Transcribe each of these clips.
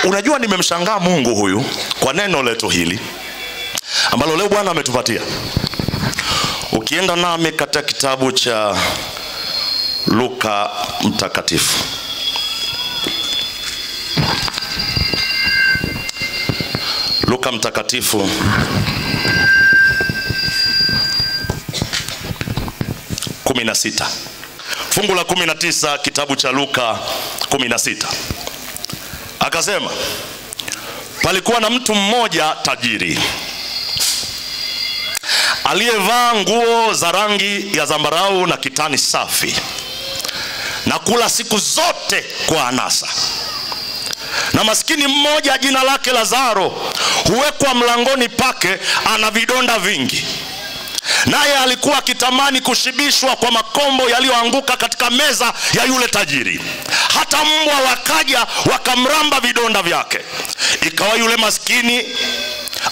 Unajua nimemshangaa Mungu huyu kwa neno letu hili ambalo leo Bwana ametupatia. Ukienda nami katika kitabu cha Luka mtakatifu, Luka mtakatifu (16) fungu la 19, kitabu cha Luka 16. Akasema, palikuwa na mtu mmoja tajiri aliyevaa nguo za rangi ya zambarau na kitani safi, na kula siku zote kwa anasa. Na maskini mmoja jina lake Lazaro huwekwa mlangoni pake, ana vidonda vingi. Naye alikuwa akitamani kushibishwa kwa makombo yaliyoanguka katika meza ya yule tajiri. Hata mbwa wakaja wakamramba vidonda vyake. Ikawa yule maskini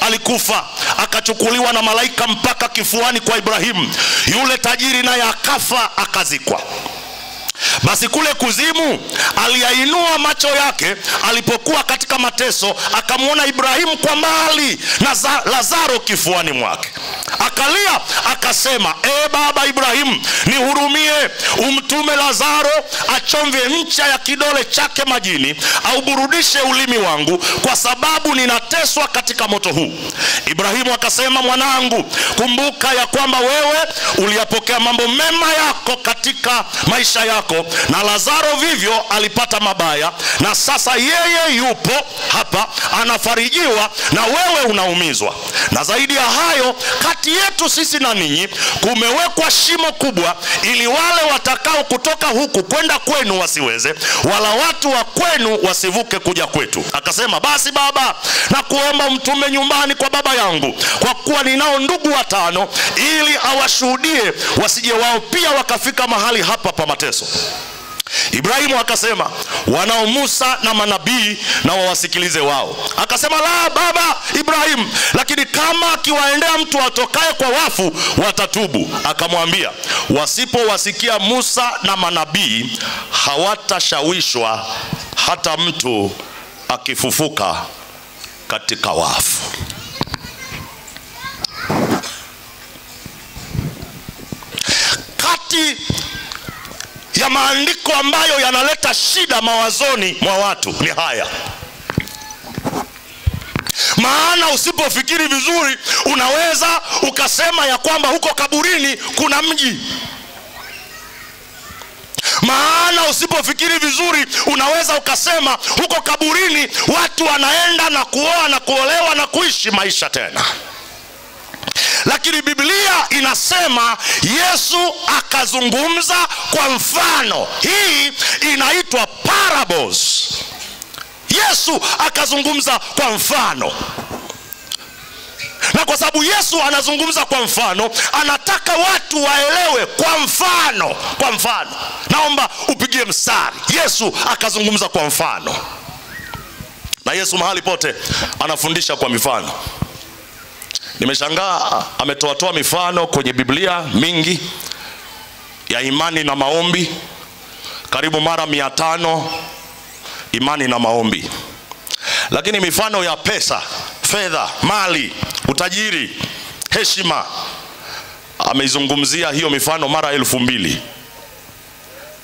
alikufa, akachukuliwa na malaika mpaka kifuani kwa Ibrahimu. Yule tajiri naye akafa, akazikwa. Basi kule kuzimu aliyainua macho yake alipokuwa katika mateso, akamwona Ibrahimu kwa mbali na Lazaro kifuani mwake. Akalia akasema, baba Ibrahimu, nihurumie, umtume Lazaro achomve ncha ya kidole chake majini, au burudishe ulimi wangu, kwa sababu ninateswa katika moto huu. Ibrahimu akasema, mwanangu, kumbuka ya kwamba wewe uliyapokea mambo mema yako katika maisha yako, na Lazaro vivyo alipata mabaya, na sasa yeye yupo hapa anafarijiwa, na wewe unaumizwa. Na zaidi ya hayo, kati yetu sisi na ninyi kumewekwa shimo kubwa, ili wale watakao kutoka huku kwenda kwenu wasiweze, wala watu wa kwenu wasivuke kuja kwetu. Akasema, basi baba, na kuomba mtume nyumbani kwa baba yangu, kwa kuwa ninao ndugu 5, ili awashuhudie, wasije wao pia wakafika mahali hapa pa mateso. Ibrahimu akasema, wanao Musa na manabii, na wawasikilize wao. Akasema, la baba Ibrahimu, lakini kama akiwaendea mtu atokaye kwa wafu watatubu. Akamwambia, wasipowasikia Musa na manabii hawatashawishwa, hata mtu akifufuka katika wafu. Kati ya maandiko ambayo yanaleta shida mawazoni mwa watu ni haya. Maana usipofikiri vizuri, unaweza ukasema ya kwamba huko kaburini kuna mji. Maana usipofikiri vizuri, unaweza ukasema huko kaburini watu wanaenda na kuoa na kuolewa na kuishi maisha tena. Lakini Biblia inasema Yesu akazungumza kwa mfano. Hii inaitwa parables. Yesu akazungumza kwa mfano. Na kwa sababu Yesu anazungumza kwa mfano, anataka watu waelewe kwa mfano. Kwa mfano. Naomba upigie mstari. Yesu akazungumza kwa mfano. Na Yesu mahali pote anafundisha kwa mifano. Nimeshangaa ametoa mifano kwenye Biblia mingi ya imani na maombi, karibu mara 500 imani na maombi. Lakini mifano ya pesa, fedha, mali, utajiri, heshima, ameizungumzia hiyo mifano mara 2000.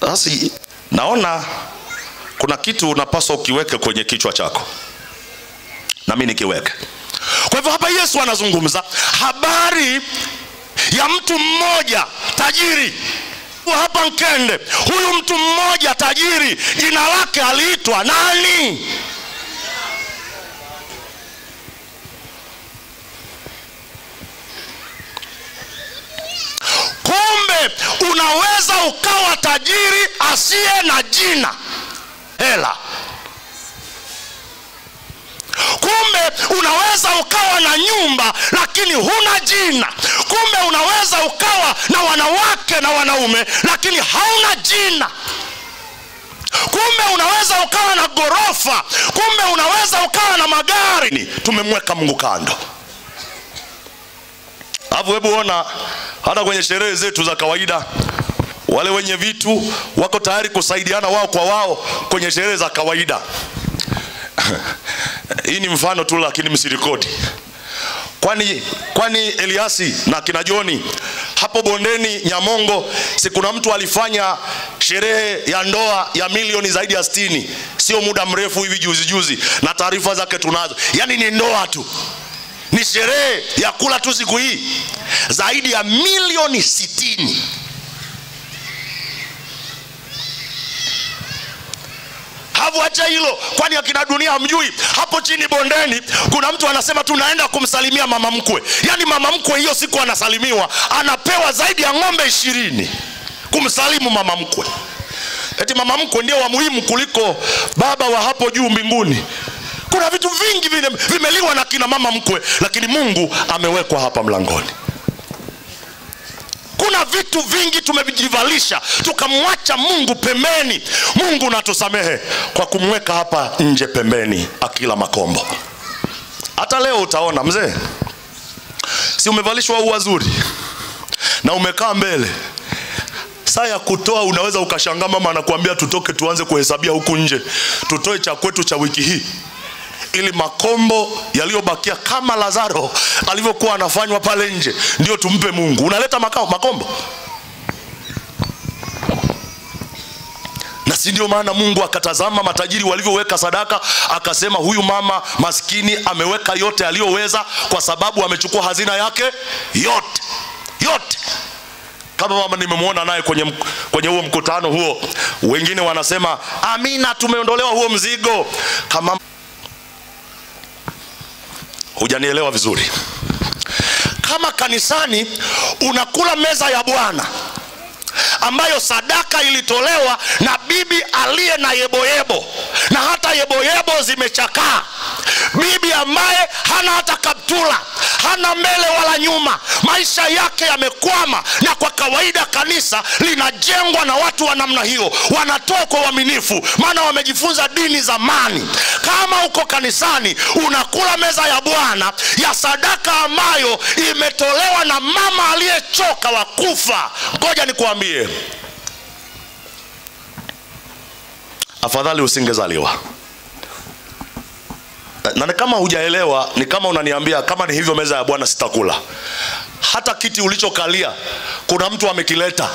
Sasa naona kuna kitu unapaswa ukiweke kwenye kichwa chako, na mimi nikiweke. Kwa hivyo hapa Yesu anazungumza habari ya mtu mmoja tajiri. Hapa Nkende, huyu mtu mmoja tajiri, jina lake aliitwa nani? Kumbe unaweza ukawa tajiri asiye na jina, hela. Kumbe unaweza ukawa na nyumba lakini huna jina. Kumbe unaweza ukawa na wanawake na wanaume lakini hauna jina. Kumbe unaweza ukawa na gorofa. Kumbe unaweza ukawa na magari. Tumemweka Mungu kando. Hapo hebu ona, hata kwenye sherehe zetu za kawaida, wale wenye vitu wako tayari kusaidiana wao kwa wao kwenye sherehe za kawaida. Hii ni mfano tu lakini msirikodi. Kwani Eliasi na kina Joni hapo bondeni Nyamongo, si kuna mtu alifanya sherehe ya ndoa ya milioni zaidi ya 60 sio muda mrefu hivi juzi, na taarifa zake tunazo. Yani ni ndoa tu, ni sherehe ya kula tu siku hii zaidi ya milioni 60. Acha hilo, kwani akina Dunia hamjui hapo chini bondeni kuna mtu anasema tunaenda kumsalimia mama mkwe. Yani mama mkwe hiyo siku anasalimiwa anapewa zaidi ya ng'ombe 20 kumsalimu mama mkwe. Eti mama mkwe ndio wa muhimu kuliko baba wa hapo juu mbinguni. Kuna vitu vingi vimeliwa na kina mama mkwe, lakini Mungu amewekwa hapa mlangoni. Kuna vitu vingi tumejivalisha tukamwacha Mungu pembeni. Mungu natusamehe kwa kumweka hapa nje pembeni akila makombo. Hata leo utaona mzee, si umevalishwa ua zuri na umekaa mbele, saa ya kutoa unaweza ukashangaa mama anakuambia tutoke tuanze kuhesabia huku nje, tutoe cha kwetu cha wiki hii ili makombo yaliyobakia kama Lazaro alivyokuwa anafanywa pale nje ndio tumpe Mungu. Unaleta makombo. Na si ndio maana Mungu akatazama matajiri walivyoweka sadaka, akasema huyu mama maskini ameweka yote aliyoweza kwa sababu amechukua hazina yake yote. Kama mama nimemwona naye kwenye huo mkutano huo, wengine wanasema amina tumeondolewa huo mzigo. Kama hujanielewa vizuri, kama kanisani unakula meza ya Bwana ambayo sadaka ilitolewa na bibi aliye na yeboyebo, na hata yeboyebo zimechakaa, bibi ambaye hana hata kaptula, hana mbele wala nyuma, maisha yake yamekwama. Na kwa kawaida kanisa linajengwa na watu wa namna hiyo, wanatoa kwa uaminifu maana wamejifunza dini zamani. Kama uko kanisani unakula meza ya Bwana ya sadaka ambayo imetolewa na mama aliyechoka wa kufa, ngoja nikuambie, afadhali usingezaliwa. Na kama hujaelewa, ni kama unaniambia kama ni hivyo meza ya Bwana sitakula. Hata kiti ulichokalia kuna mtu amekileta.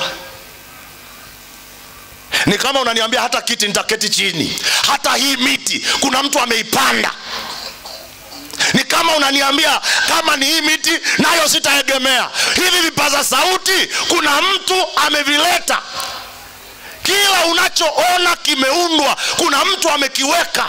Ni kama unaniambia hata kiti nitaketi chini. Hata hii miti kuna mtu ameipanda. Ni kama unaniambia kama ni hii miti nayo sitaegemea. Hivi vipaza sauti kuna mtu amevileta. Kila unachoona kimeundwa kuna mtu amekiweka.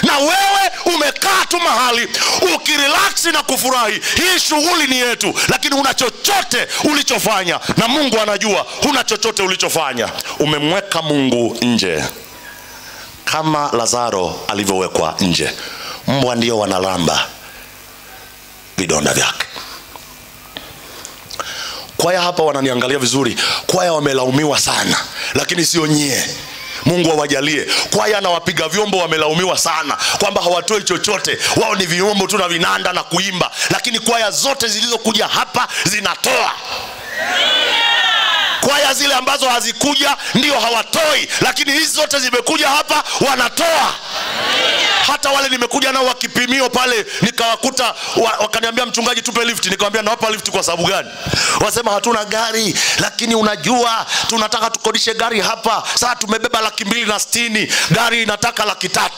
Na wewe umekaa tu mahali ukirelax na kufurahi, hii shughuli ni yetu, lakini una chochote ulichofanya, na Mungu anajua huna chochote ulichofanya. Umemweka Mungu nje kama Lazaro alivyowekwa nje. Mbwa ndio wanalamba vidonda vyake. Kwaya hapa wananiangalia vizuri, kwaya wamelaumiwa sana, lakini sio nyie. Mungu awajalie. Kwaya na wapiga vyombo wamelaumiwa sana kwamba hawatoi chochote, wao ni vyombo tu na vinanda na kuimba, lakini kwaya zote zilizokuja hapa zinatoa. Kwaya zile ambazo hazikuja ndio hawatoi, lakini hizi zote zimekuja hapa wanatoa. Hata wale nimekuja nao wakipimio pale nikawakuta wakaniambia mchungaji tupe lift, nikamwambia nawapa lift kwa sababu gani? Wasema hatuna gari, lakini unajua tunataka tukodishe gari hapa. Sasa tumebeba 260,000, gari inataka 300,000.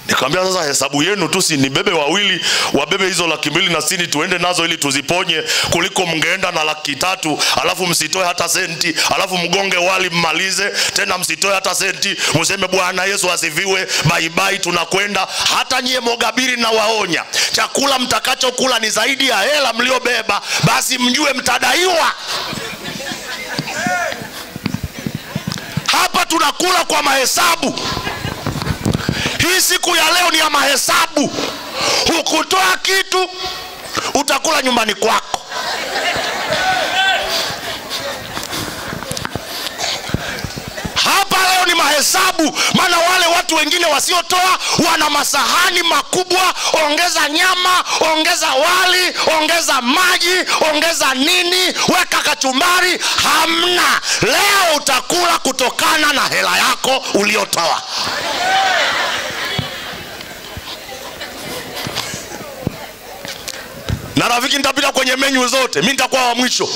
Nikamwambia sasa hesabu yenu tu, si nibebe wawili wabebe hizo 260,000 tuende nazo ili tuziponye, kuliko mngeenda na 300,000 alafu msitoe hata senti, alafu mgonge wali mmalize tena msitoe hata senti, mseme Bwana Yesu asifiwe, bye bye tunakwenda. Hata nyie Mogabiri na waonya, chakula mtakachokula ni zaidi ya hela mliobeba, basi mjue mtadaiwa. Hapa tunakula kwa mahesabu. Hii siku ya leo ni ya mahesabu. Hukutoa kitu utakula nyumbani kwako. Hapa leo ni mahesabu, maana wale watu watu wengine wasiotoa wana masahani makubwa, ongeza nyama, ongeza wali, ongeza maji, ongeza nini, weka kachumbari. Hamna. Leo utakula kutokana na hela yako uliotoa. Na rafiki, nitapita kwenye menu zote. Mimi nitakuwa wa mwisho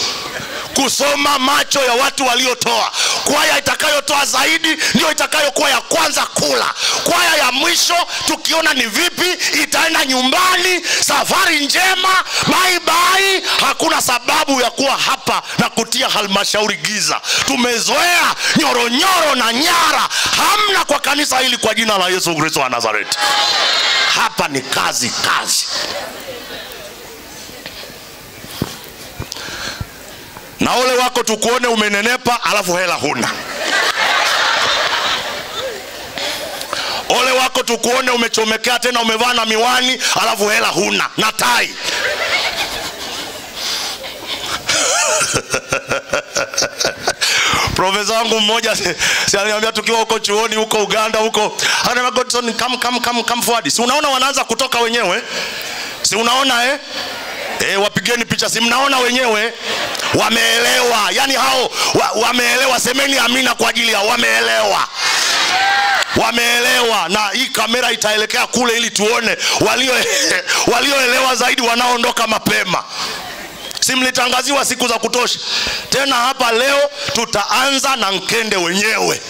kusoma macho ya watu waliotoa. Kwaya itakayotoa zaidi ndio itakayokuwa ya kwanza kula. Kwaya ya mwisho tukiona ni vipi itaenda nyumbani. Safari njema, bye bye. Hakuna sababu ya kuwa hapa na kutia halmashauri giza. Tumezoea nyoronyoro na nyara. Hamna kwa kanisa hili kwa jina la Yesu Kristo wa Nazareti. Hapa ni kazi. Na ole wako tukuone umenenepa alafu hela huna. Ole wako tukuone umechomekea tena umevaa na miwani alafu hela huna na tai. Profesa wangu mmoja aliniambia tukiwa huko chuoni huko Uganda huko, anasema Godson come forward. Si unaona wanaanza kutoka wenyewe? Si unaona wapigeni picha, si mnaona wenyewe? Wameelewa. Yani hao wameelewa. Semeni amina kwa ajili ya wameelewa. Na hii kamera itaelekea kule ili tuone walioelewa zaidi wanaondoka mapema. Si mlitangaziwa siku za kutosha? Tena hapa leo tutaanza na Nkende wenyewe.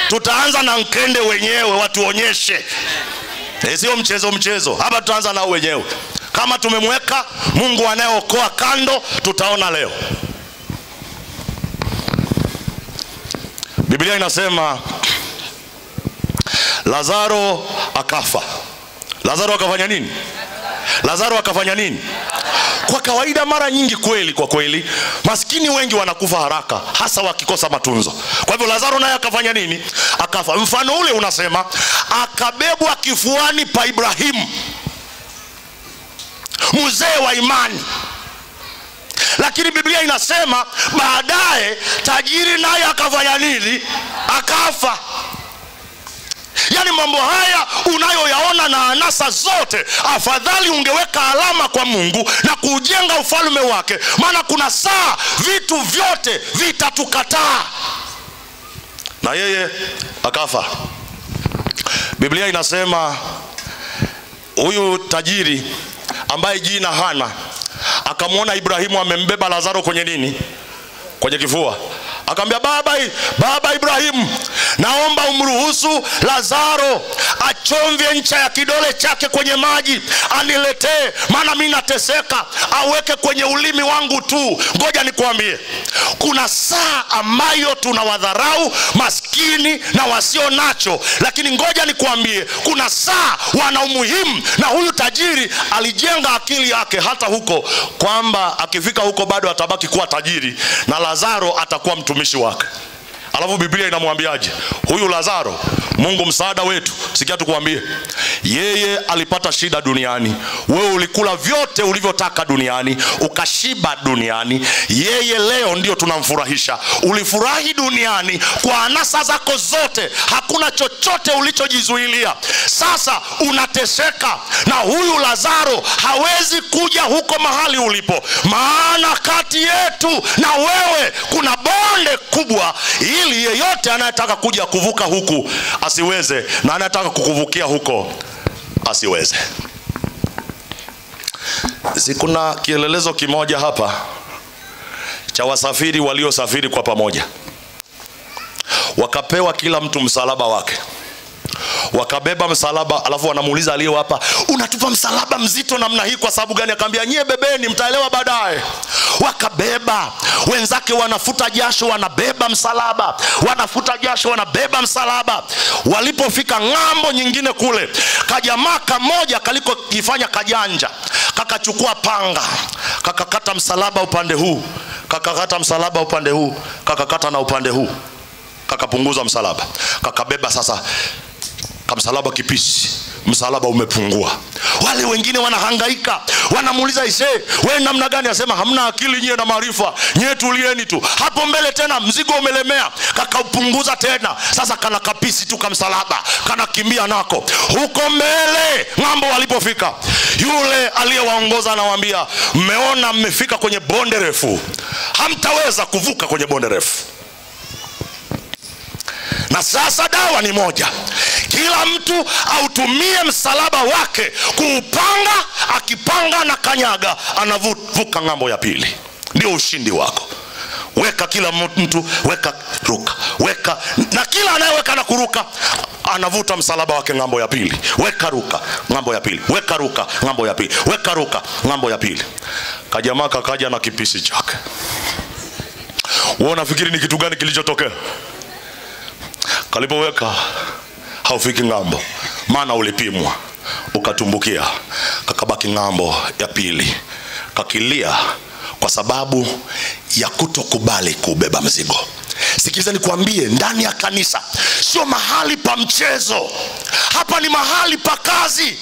Tutaanza na Nkende wenyewe, watuonyeshe. Sio mchezo. Hapa tutaanza na wenyewe. Kama tumemweka Mungu anayeokoa kando, tutaona leo. Biblia inasema Lazaro akafa. Lazaro akafanya nini? Lazaro akafanya nini? Kwa kawaida mara nyingi kwa kweli maskini wengi wanakufa haraka, hasa wakikosa matunzo. Kwa hivyo Lazaro naye akafanya nini? Akafa. Mfano ule unasema akabebwa kifuani pa Ibrahimu, mzee wa imani. Lakini Biblia inasema baadaye tajiri naye akafanya nini? Akafa. Yani mambo haya unayoyaona na anasa zote, afadhali ungeweka alama kwa Mungu na kujenga ufalme wake. Maana kuna saa vitu vyote vitatukataa. Na yeye akafa. Biblia inasema huyu tajiri ambaye jina hana akamwona Ibrahimu amembeba Lazaro kwenye nini? Kwenye kifua. Akamwambia, baba Ibrahimu, naomba umruhusu Lazaro achomvye ncha ya kidole chake kwenye maji aniletee, maana mimi nateseka. Aweke kwenye ulimi wangu tu. Ngoja nikwambie, kuna saa ambayo tunawadharau maskini na wasio nacho, lakini ngoja nikwambie kuna saa wana umuhimu. Na huyu tajiri alijenga akili yake hata huko kwamba akifika huko bado atabaki kuwa tajiri na Lazaro atakuwa mtumishi wake. Alafu Biblia inamwambiaje? Huyu Lazaro, Mungu msaada wetu, sikia tukwambie, yeye alipata shida duniani. Wewe ulikula vyote ulivyotaka duniani, ukashiba duniani. Yeye leo ndio tunamfurahisha. Ulifurahi duniani kwa anasa zako zote, hakuna chochote ulichojizuilia. Sasa unateseka, na huyu Lazaro hawezi kuja huko mahali ulipo. Maana kati yetu na wewe kuna bonde kubwa, ili yeyote anayetaka kuja kuvuka huku asiweze, na anayetaka kukuvukia huko asiweze. Kuna kielelezo kimoja hapa cha wasafiri waliosafiri kwa pamoja. Wakapewa kila mtu msalaba wake. Wakabeba msalaba, alafu wanamuuliza aliyewapa, unatupa msalaba mzito namna hii kwa sababu gani? Akamwambia, nyie bebeni, mtaelewa baadaye. Wakabeba. Wenzake wanafuta jasho, wanabeba msalaba. Wanafuta jasho, wanabeba msalaba. Walipofika ng'ambo nyingine kule, kajamaa kamoja kaliko kifanya kajanja, kakachukua panga, kakakata msalaba upande huu, kakakata msalaba upande huu, kakakata na upande huu, kakapunguza msalaba. Kakabeba sasa kamsalaba kipisi msalaba umepungua. Wale wengine wanahangaika, wanamuuliza ise, wewe namna gani? Asema hamna akili nyie na maarifa, nyie tulieni tu. Hapo mbele tena mzigo umelemea, kakaupunguza tena. Sasa kana kapisi tu kamsalaba, kana kimbia nako. Huko mbele ng'ambo walipofika, yule aliyewaongoza anawaambia, mmeona mmefika kwenye bonde refu, hamtaweza kuvuka kwenye bonde refu. Na sasa dawa ni moja, kila mtu autumie msalaba wake kuupanga. Akipanga na kanyaga, anavuka ng'ambo ya pili. Ndio ushindi wako. Weka kila mtu, weka ruka, weka, na kila anayeweka na kuruka anavuta msalaba wake ng'ambo ya pili. Weka ruka ng'ambo ya pili, weka ruka ng'ambo ya pili, weka ruka ng'ambo ya pili. Kajamaa kakaja na kipisi chake. Wewe unafikiri ni kitu gani kilichotokea? Kalipoweka haufiki ng'ambo, maana ulipimwa ukatumbukia, kakabaki ng'ambo ya pili. Kakilia kwa sababu ya kutokubali kubeba mzigo. Sikiza nikwambie, ndani ya kanisa sio mahali pa mchezo. Hapa ni mahali pa kazi.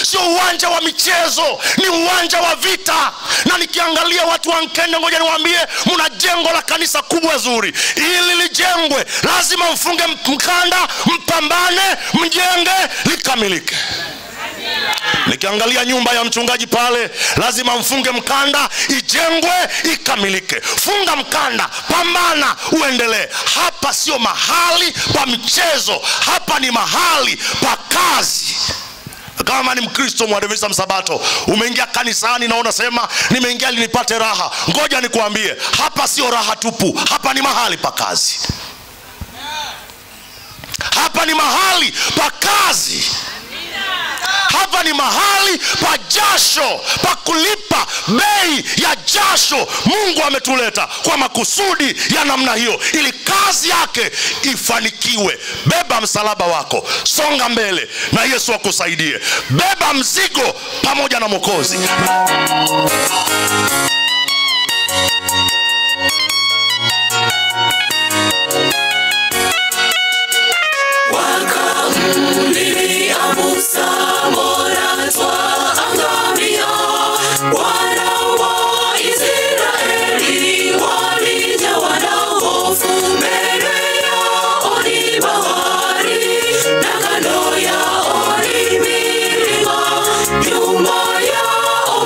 Sio uwanja wa michezo, ni uwanja wa vita. Na nikiangalia watu wa Nkende, ngoja niwaambie, mna jengo la kanisa kubwa zuri. Ili lijengwe lazima mfunge mkanda, mpambane, mjenge, likamilike. Nikiangalia nyumba ya mchungaji pale, lazima mfunge mkanda, ijengwe, ikamilike. Funga mkanda, pambana, uendelee. Hapa sio mahali pa michezo, hapa ni mahali pa kazi. Kama ni Mkristo mwadventista msabato, umeingia kanisani na unasema nimeingia ili nipate raha, ngoja nikuambie, hapa sio raha tupu, hapa ni mahali pa kazi. Hapa ni mahali pa kazi. Hapa ni mahali pa jasho, pa kulipa bei ya jasho. Mungu ametuleta kwa makusudi ya namna hiyo, ili kazi yake ifanikiwe. Beba msalaba wako, songa mbele na Yesu akusaidie. Beba mzigo pamoja na Mwokozi. Wakamlilia Musa